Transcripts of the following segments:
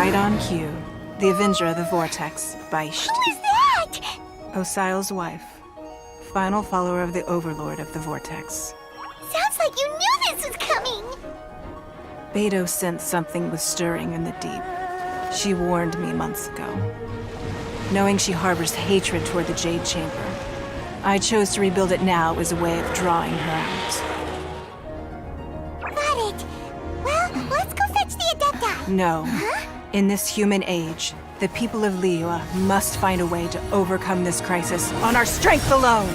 Right on cue. The Avenger of the Vortex, Beisht. Who is that? Osial's wife. Final follower of the Overlord of the Vortex. Sounds like you knew this was coming! Beidou sensed something was stirring in the deep. She warned me months ago. Knowing she harbors hatred toward the Jade Chamber, I chose to rebuild it now as a way of drawing her out. Got it. Well, let's go fetch the Adepti. No. Huh? In this human age, the people of Liyue must find a way to overcome this crisis on our strength alone!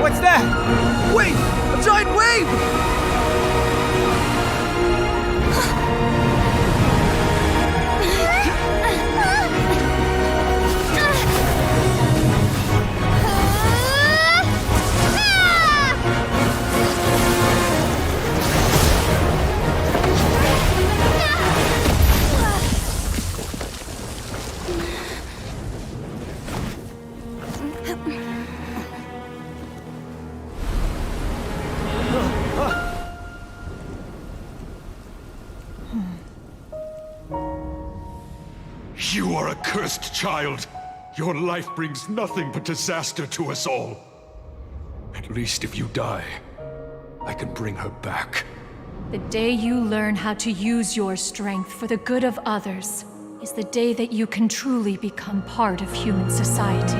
What's that? Wait! A giant wave! You are a cursed child. Your life brings nothing but disaster to us all. At least if you die, I can bring her back. The day you learn how to use your strength for the good of others is the day that you can truly become part of human society.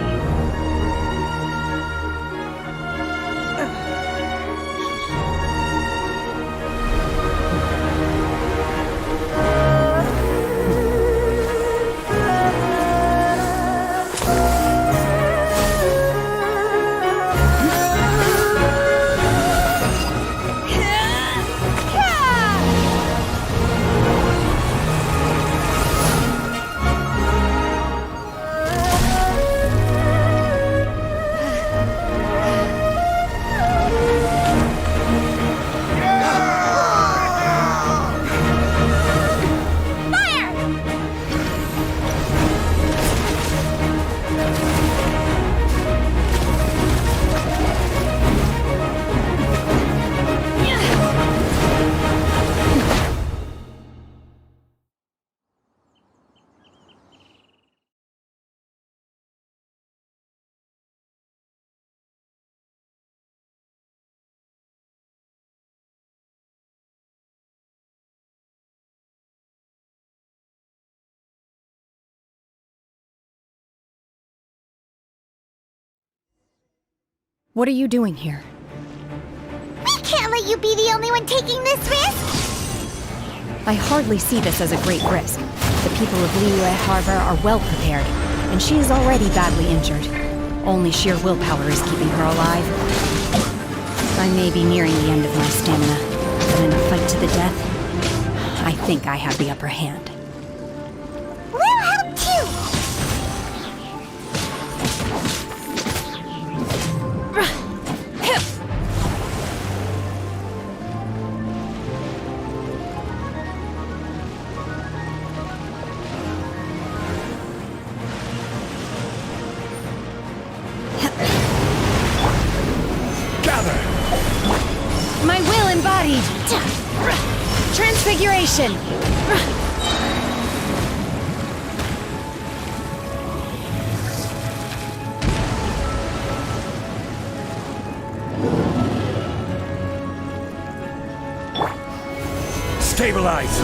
What are you doing here? We can't let you be the only one taking this risk! I hardly see this as a great risk. The people of Liyue Harbor are well prepared, and she is already badly injured. Only sheer willpower is keeping her alive. I may be nearing the end of my stamina, but in a fight to the death, I think I have the upper hand. We'll help too! My will embodied! Transfiguration! Stabilize!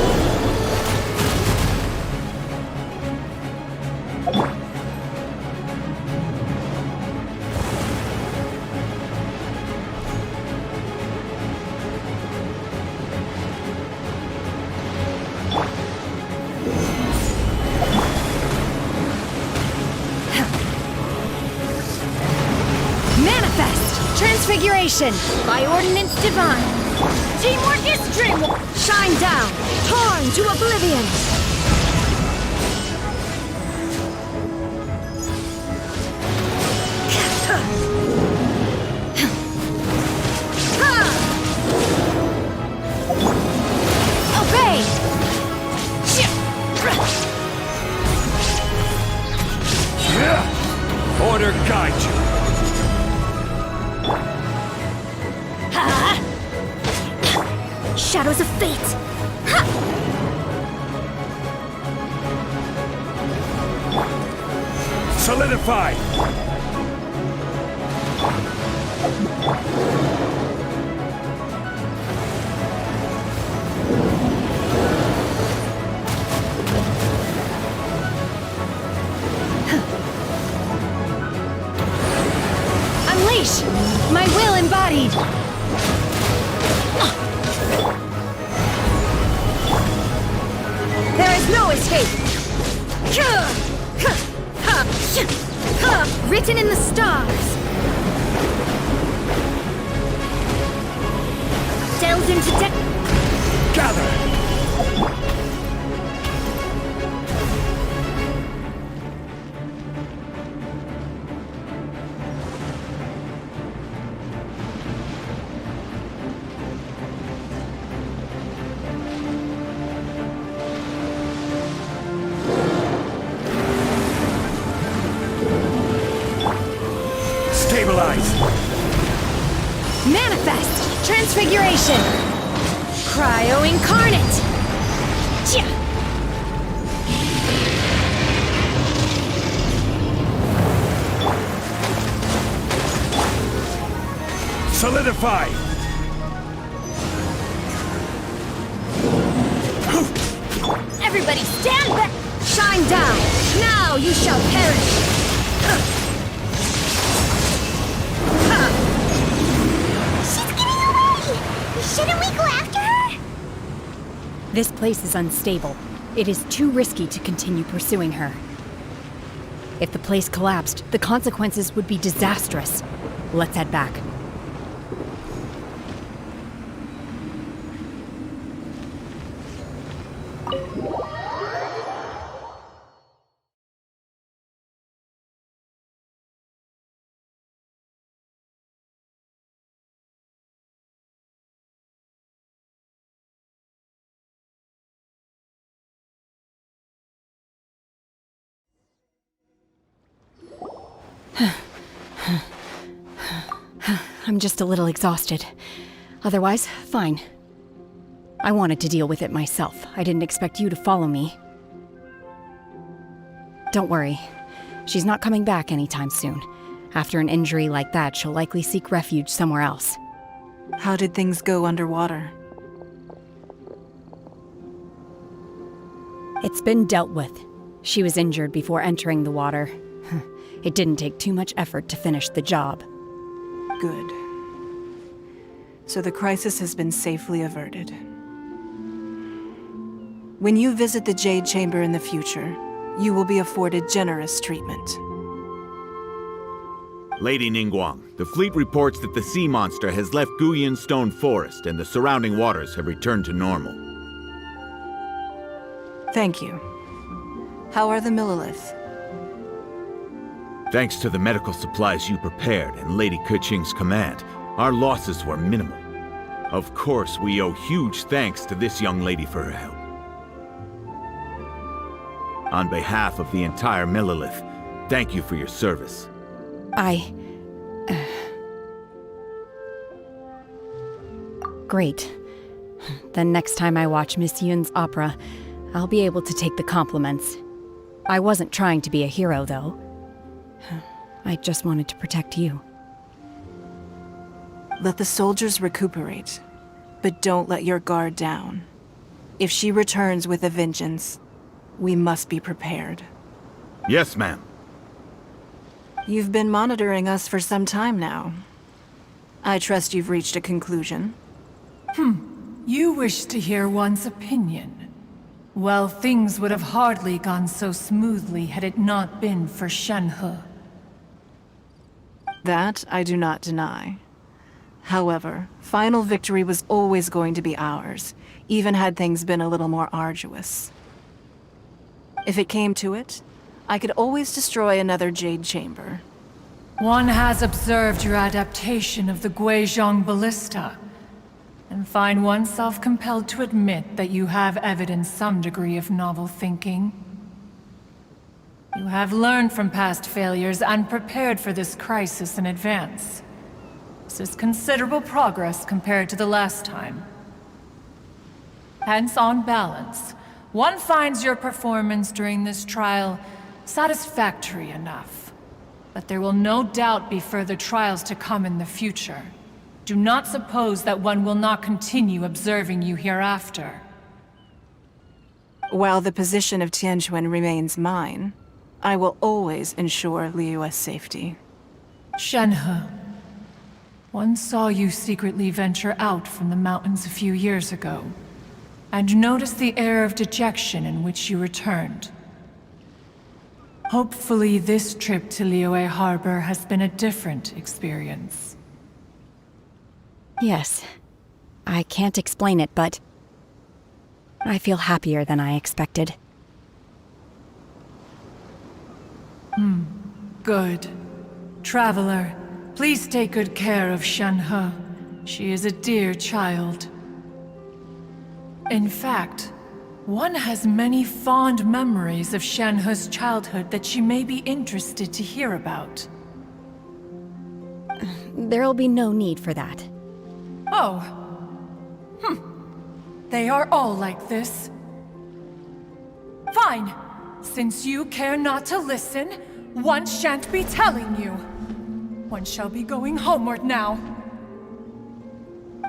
Transfiguration! By ordinance divine! Teamwork is dreamwork! Shine down! Torn to oblivion! Obey! Order guide you. Shadows of fate! Solidify. Unleash! My will embodied! There is no escape! Written in the stars! Delved into Gather. Stabilize! Manifest! Transfiguration! Cryo incarnate! Chia! Solidify! Everybody stand back! Shine down! Now you shall perish! She's getting away! Shouldn't we go after her? This place is unstable. It is too risky to continue pursuing her. If the place collapsed, the consequences would be disastrous. Let's head back. I'm just a little exhausted. Otherwise, fine. I wanted to deal with it myself. I didn't expect you to follow me. Don't worry. She's not coming back anytime soon. After an injury like that, she'll likely seek refuge somewhere else. How did things go underwater? It's been dealt with. She was injured before entering the water. It didn't take too much effort to finish the job. Good. So the crisis has been safely averted. When you visit the Jade Chamber in the future, you will be afforded generous treatment. Lady Ningguang, the fleet reports that the sea monster has left Guyan Stone Forest and the surrounding waters have returned to normal. Thank you. How are the Millilith? Thanks to the medical supplies you prepared and Lady Keqing's command, our losses were minimal. Of course, we owe huge thanks to this young lady for her help. On behalf of the entire Millilith, thank you for your service. Great. Then next time I watch Miss Yun's opera, I'll be able to take the compliments. I wasn't trying to be a hero, though. I just wanted to protect you. Let the soldiers recuperate, but don't let your guard down. If she returns with a vengeance, we must be prepared. Yes, ma'am. You've been monitoring us for some time now. I trust you've reached a conclusion. You wish to hear one's opinion. Well, things would have hardly gone so smoothly had it not been for Shen. That I do not deny. However, final victory was always going to be ours, even had things been a little more arduous. If it came to it, I could always destroy another Jade Chamber. One has observed your adaptation of the Guizhong Ballista, and find oneself compelled to admit that you have evidenced some degree of novel thinking. You have learned from past failures and prepared for this crisis in advance. This is considerable progress compared to the last time. Hence, on balance, one finds your performance during this trial satisfactory enough. But there will no doubt be further trials to come in the future. Do not suppose that one will not continue observing you hereafter. While the position of Tianquan remains mine, I will always ensure Liyue's safety. Shen, one saw you secretly venture out from the mountains a few years ago, and noticed the air of dejection in which you returned. Hopefully this trip to Liyue Harbor has been a different experience. Yes. I can't explain it, but I feel happier than I expected. Good. Traveler, please take good care of Shen. She is a dear child. In fact, one has many fond memories of Shenhe's childhood that she may be interested to hear about. There'll be no need for that. Oh. They are all like this. Fine. Since you care not to listen, one shan't be telling you. One shall be going homeward now.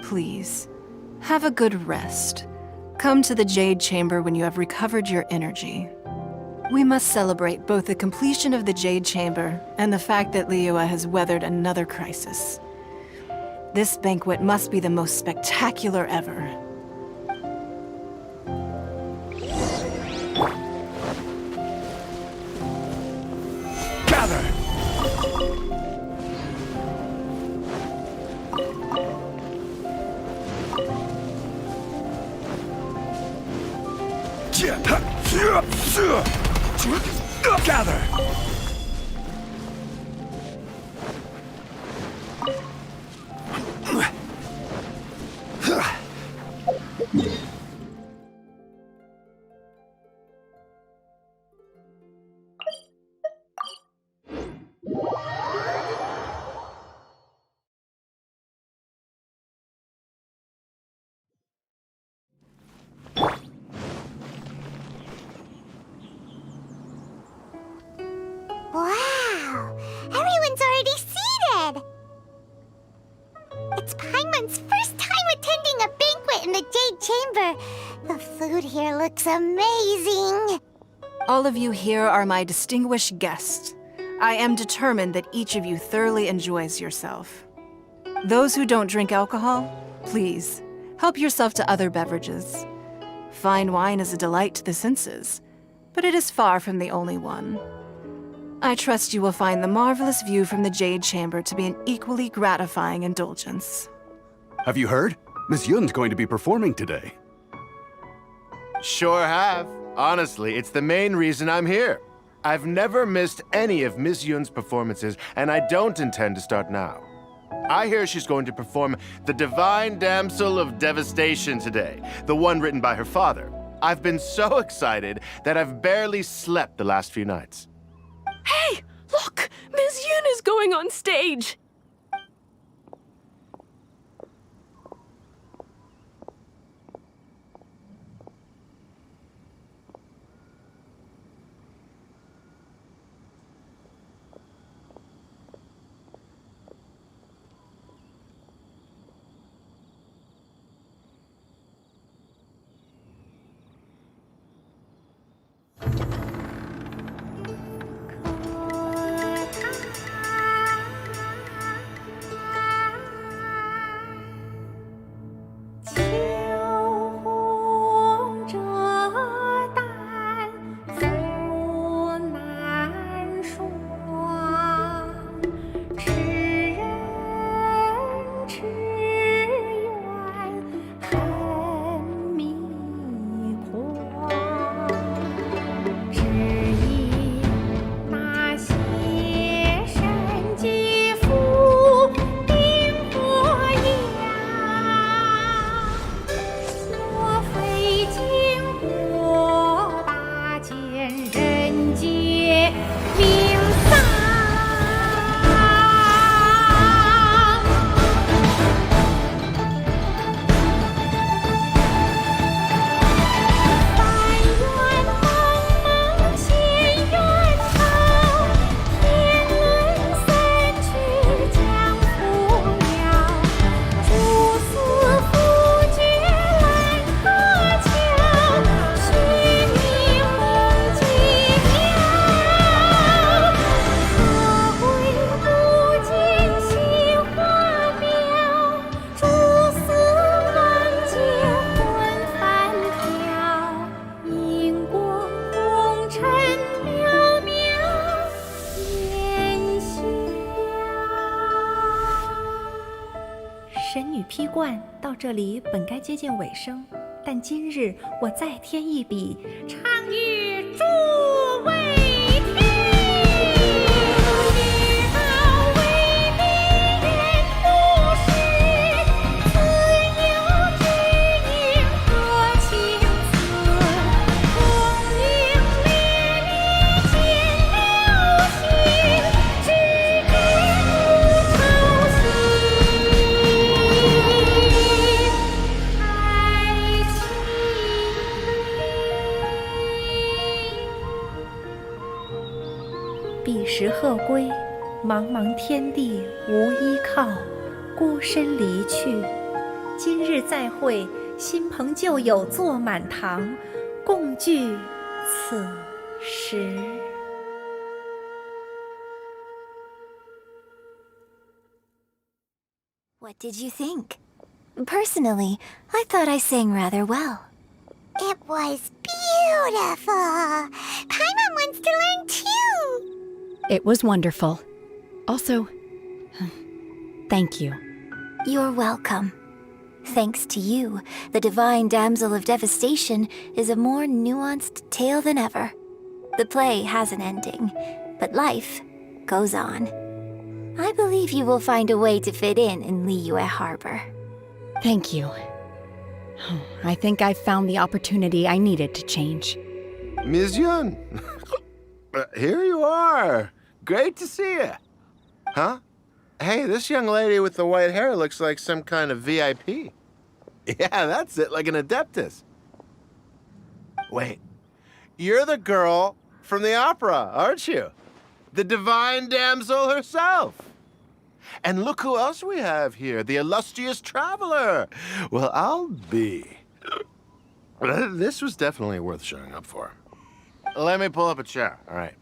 Please, have a good rest. Come to the Jade Chamber when you have recovered your energy. We must celebrate both the completion of the Jade Chamber and the fact that Liyue has weathered another crisis. This banquet must be the most spectacular ever. Gather! Gather! Wow! Everyone's already seated! It's Paimon's first time attending a banquet in the Jade Chamber. The food here looks amazing. All of you here are my distinguished guests. I am determined that each of you thoroughly enjoys yourself. Those who don't drink alcohol, please, help yourself to other beverages. Fine wine is a delight to the senses, but it is far from the only one. I trust you will find the marvelous view from the Jade Chamber to be an equally gratifying indulgence. Have you heard? Miss Yun's going to be performing today. Sure have. Honestly, it's the main reason I'm here. I've never missed any of Miss Yun's performances, and I don't intend to start now. I hear she's going to perform The Divine Damsel of Devastation today, the one written by her father. I've been so excited that I've barely slept the last few nights. Hey, look! Miss Yun is going on stage! 惯到这里本该接近尾声，但今日我再添一笔，唱与诸位听。彼时鹤归，茫茫天地无依靠，孤身离去。今日再会，新朋旧友坐满堂，共聚此时。What did you think? Personally, I thought I sang rather well. It was beautiful. Paimon wants to learn too. It was wonderful. Also, thank you. You're welcome. Thanks to you, the Divine Damsel of Devastation is a more nuanced tale than ever. The play has an ending, but life goes on. I believe you will find a way to fit in Liyue Harbor. Thank you. I think I've found the opportunity I needed to change. Ms. Yun, here you are. Great to see you. Huh? Hey, this young lady with the white hair looks like some kind of VIP. Yeah, that's it, like an Adeptus. Wait, you're the girl from the opera, aren't you? The Divine Damsel herself. And look who else we have here, the illustrious traveler. Well, I'll be. This was definitely worth showing up for. Let me pull up a chair, all right.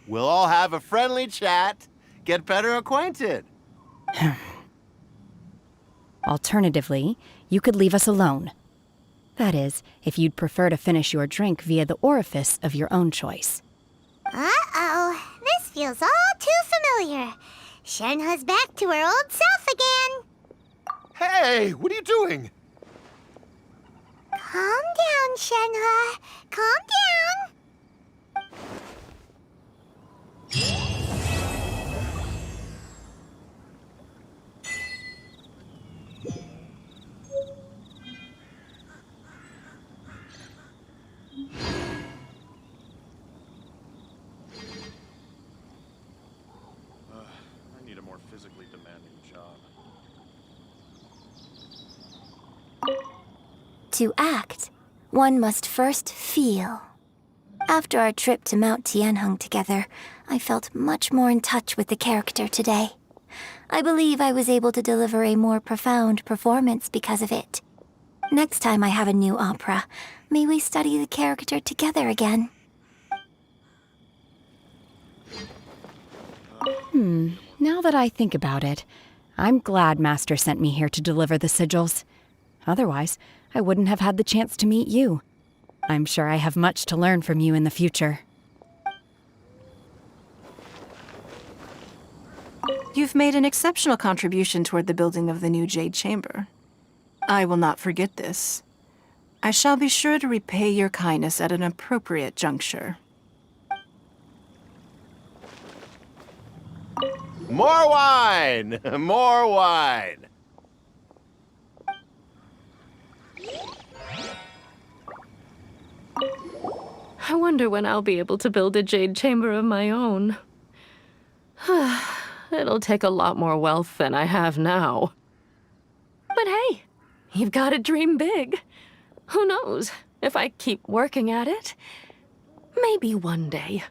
We'll all have a friendly chat, get better acquainted. Alternatively, you could leave us alone. That is, if you'd prefer to finish your drink via the orifice of your own choice. Uh-oh, this feels all too familiar. Shenhe's back to her old self again. Hey, what are you doing? Calm down, Shenhe. Calm down. I need a more physically demanding job. To act, one must first feel. After our trip to Mount Tianheng together, I felt much more in touch with the character today. I believe I was able to deliver a more profound performance because of it. Next time I have a new opera, may we study the character together again. Now that I think about it, I'm glad Master sent me here to deliver the sigils. Otherwise, I wouldn't have had the chance to meet you. I'm sure I have much to learn from you in the future. You've made an exceptional contribution toward the building of the new Jade Chamber. I will not forget this. I shall be sure to repay your kindness at an appropriate juncture. More wine! More wine! I wonder when I'll be able to build a jade chamber of my own. It'll take a lot more wealth than I have now. But hey, you've got to dream big. Who knows? If I keep working at it, maybe one day.